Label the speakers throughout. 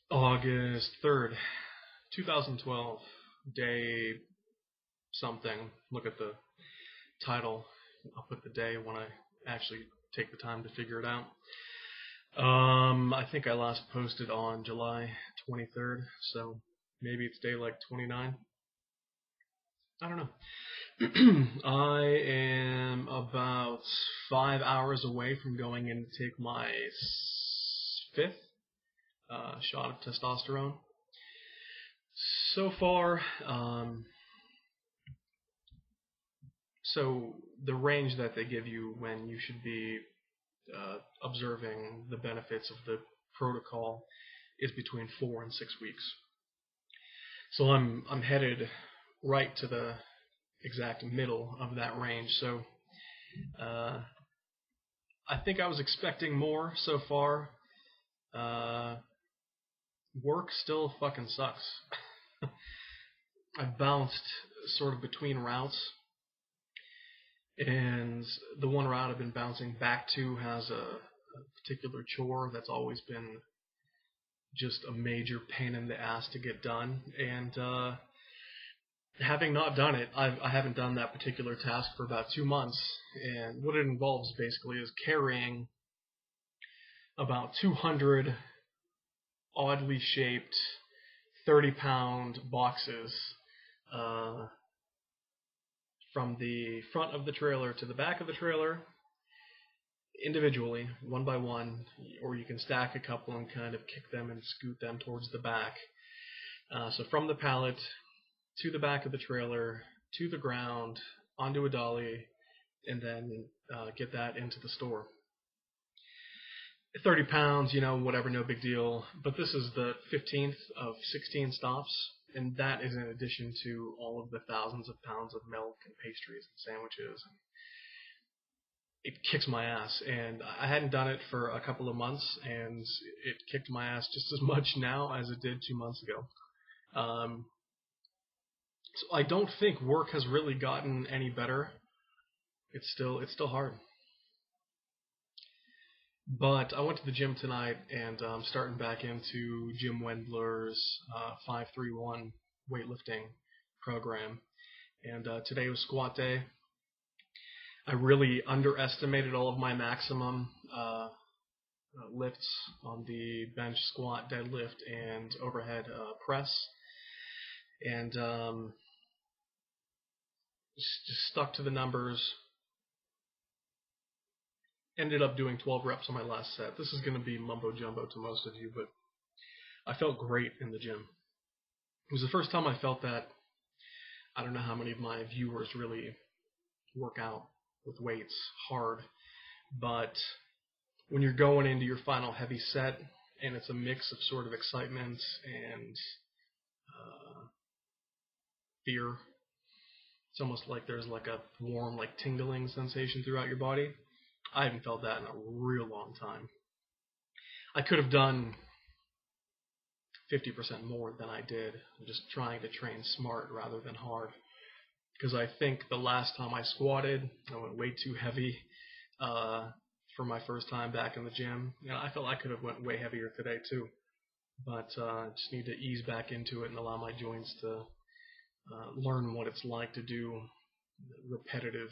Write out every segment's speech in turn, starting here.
Speaker 1: August 3rd, 2012, day something. Look at the title. I'll put the day when I actually take the time to figure it out. I think I last posted on July 23rd, so maybe it's day like 29. I don't know. I am about 5 hours away from going in to take my fifth shot of testosterone. So far, so the range that they give you when you should be observing the benefits of the protocol is between 4 and 6 weeks. So I'm headed right to the exact middle of that range. So I think I was expecting more so far. Work still fucking sucks. I've bounced sort of between routes, and the one route I've been bouncing back to has a particular chore that's always been just a major pain in the ass to get done, and having not done it, I haven't done that particular task for about 2 months, and what it involves basically is carrying about 200 oddly shaped 30-pound boxes from the front of the trailer to the back of the trailer individually, one by one, or you can stack a couple and kind of kick them and scoot them towards the back. So from the pallet to the back of the trailer, to the ground, onto a dolly, and then get that into the store. 30 pounds, whatever, no big deal. But this is the 15th of 16 stops, and that is in addition to all of the thousands of pounds of milk and pastries and sandwiches. It kicks my ass, and I hadn't done it for a couple of months, and it kicked my ass just as much now as it did 2 months ago. So I don't think work has really gotten any better. It's still hard. But I went to the gym tonight, and I'm starting back into Jim Wendler's 531 weightlifting program. And today was squat day. I really underestimated all of my maximum lifts on the bench, squat, deadlift, and overhead press. And just stuck to the numbers. Ended up doing 12 reps on my last set. This is going to be mumbo jumbo to most of you, but I felt great in the gym. It was the first time I felt that. I don't know how many of my viewers really work out with weights hard, but when you're going into your final heavy set and it's a mix of sort of excitement and fear, it's almost like there's like a warm, like tingling sensation throughout your body. I haven't felt that in a real long time. I could have done 50% more than I did. I'm just trying to train smart rather than hard. Because I think the last time I squatted, I went way too heavy for my first time back in the gym. I felt I could have went way heavier today too. But I just need to ease back into it and allow my joints to learn what it's like to do repetitive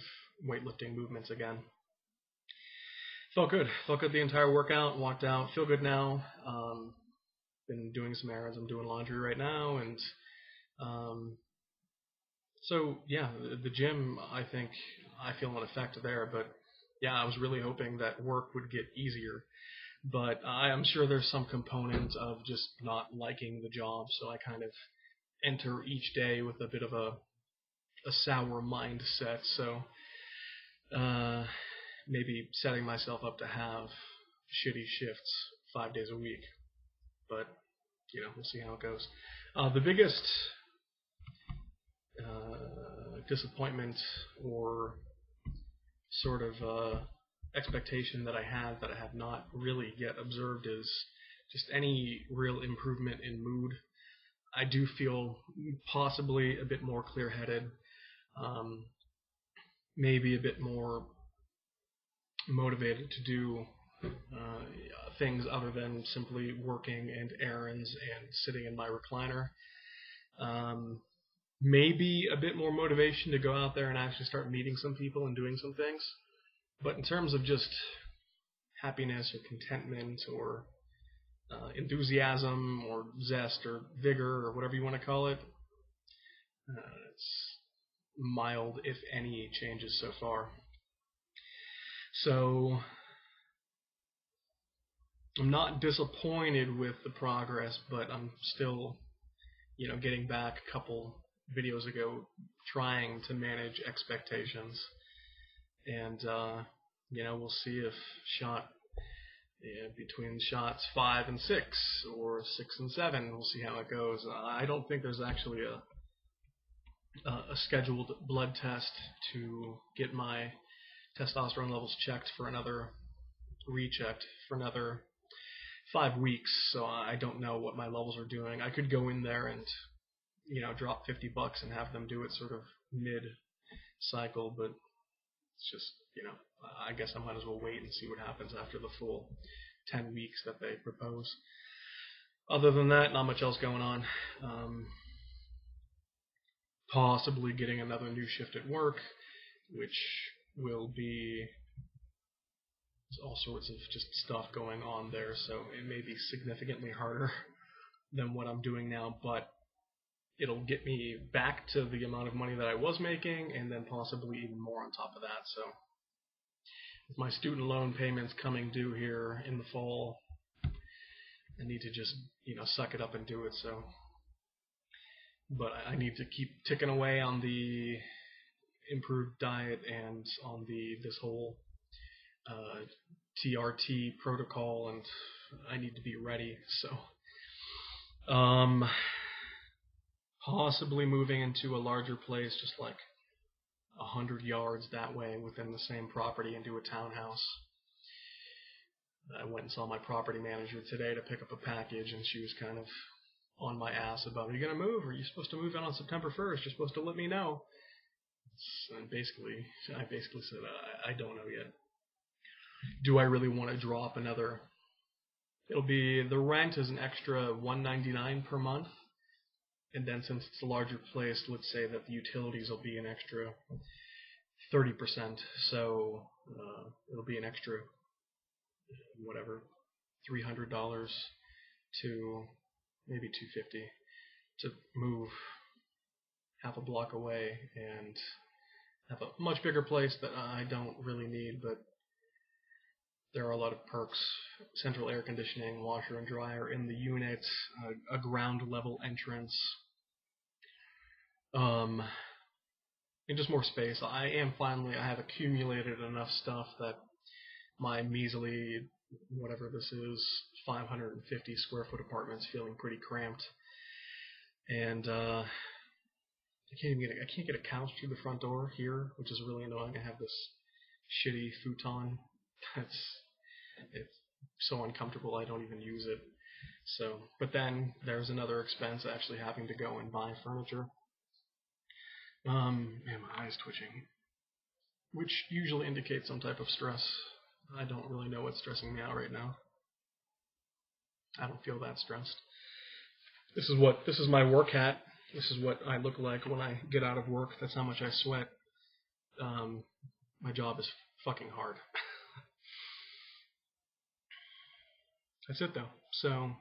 Speaker 1: weightlifting movements again. Felt good the entire workout, walked out, feel good now. Been doing some errands, I'm doing laundry right now, and so yeah, the gym, I think I feel an effect there, but yeah, I was really hoping that work would get easier, but I am sure there's some component of just not liking the job, so I kind of enter each day with a bit of a sour mindset, so maybe setting myself up to have shitty shifts 5 days a week. But, we'll see how it goes. The biggest disappointment or sort of expectation that I had that I have not really yet observed is just any real improvement in mood. I do feel possibly a bit more clear-headed, maybe a bit more motivated to do things other than simply working and errands and sitting in my recliner. Maybe a bit more motivation to go out there and actually start meeting some people and doing some things. But in terms of just happiness or contentment or enthusiasm or zest or vigor or whatever you want to call it, it's mild, if any, changes so far. So I'm not disappointed with the progress, but I'm still, getting back a couple videos ago, trying to manage expectations. And, we'll see if between shots 5 and 6 or 6 and 7, we'll see how it goes. I don't think there's actually a scheduled blood test to get my testosterone levels rechecked for another 5 weeks, so I don't know what my levels are doing. I could go in there and drop $50 and have them do it sort of mid-cycle, but it's just, I guess I might as well wait and see what happens after the full 10 weeks that they propose. Other than that, not much else going on. Possibly getting another new shift at work, which will be all sorts of just stuff going on there, so it may be significantly harder than what I'm doing now, but it'll get me back to the amount of money that I was making, and then possibly even more on top of that. So with my student loan payments coming due here in the fall, I need to just suck it up and do it. So, but I need to keep ticking away on the improved diet and on this whole TRT protocol, and I need to be ready. So possibly moving into a larger place, just like 100 yards that way within the same property, into a townhouse. I went and saw my property manager today to pick up a package, and she was kind of on my ass about, are you going to move? Are you supposed to move in on September 1st? You're supposed to let me know. And I basically said, I don't know yet. Do I really want to drop another? The rent is an extra $199 per month. And then since it's a larger place, let's say that the utilities will be an extra 30%. So it'll be an extra, $300 to maybe $250 to move half a block away and have a much bigger place that I don't really need, but there are a lot of perks: central air conditioning, washer and dryer in the unit, a ground level entrance, and just more space. I have accumulated enough stuff that my measly, whatever this is, 550 square foot apartment's feeling pretty cramped. And I can't get a couch through the front door here, which is really annoying. I have this shitty futon it's so uncomfortable I don't even use it. So, but then there's another expense, actually having to go and buy furniture. Man, my eye's twitching, which usually indicates some type of stress. I don't really know what's stressing me out right now. I don't feel that stressed. This is my work hat. This is what I look like when I get out of work. That's how much I sweat. My job is fucking hard. That's it though. So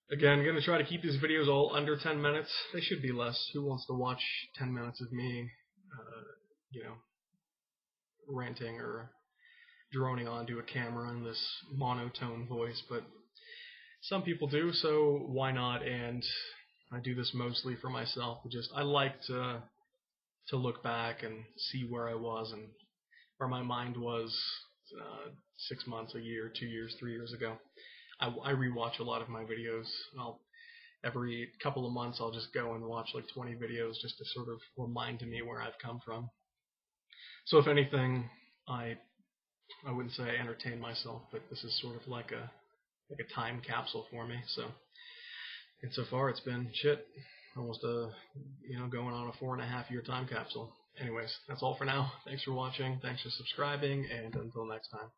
Speaker 1: again, I'm going to try to keep these videos all under 10 minutes. They should be less. Who wants to watch 10 minutes of me, ranting or droning onto a camera in this monotone voice? But some people do, so why not? And I do this mostly for myself. I like to look back and see where I was and where my mind was 6 months, a year, 2 years, 3 years ago. I rewatch a lot of my videos. Every couple of months I'll just go and watch like 20 videos just to sort of remind me where I've come from. So if anything, I wouldn't say I entertain myself, but this is sort of like a time capsule for me. So, and so far it's been almost going on a 4.5-year time capsule. Anyways, that's all for now. Thanks for watching. Thanks for subscribing, and until next time.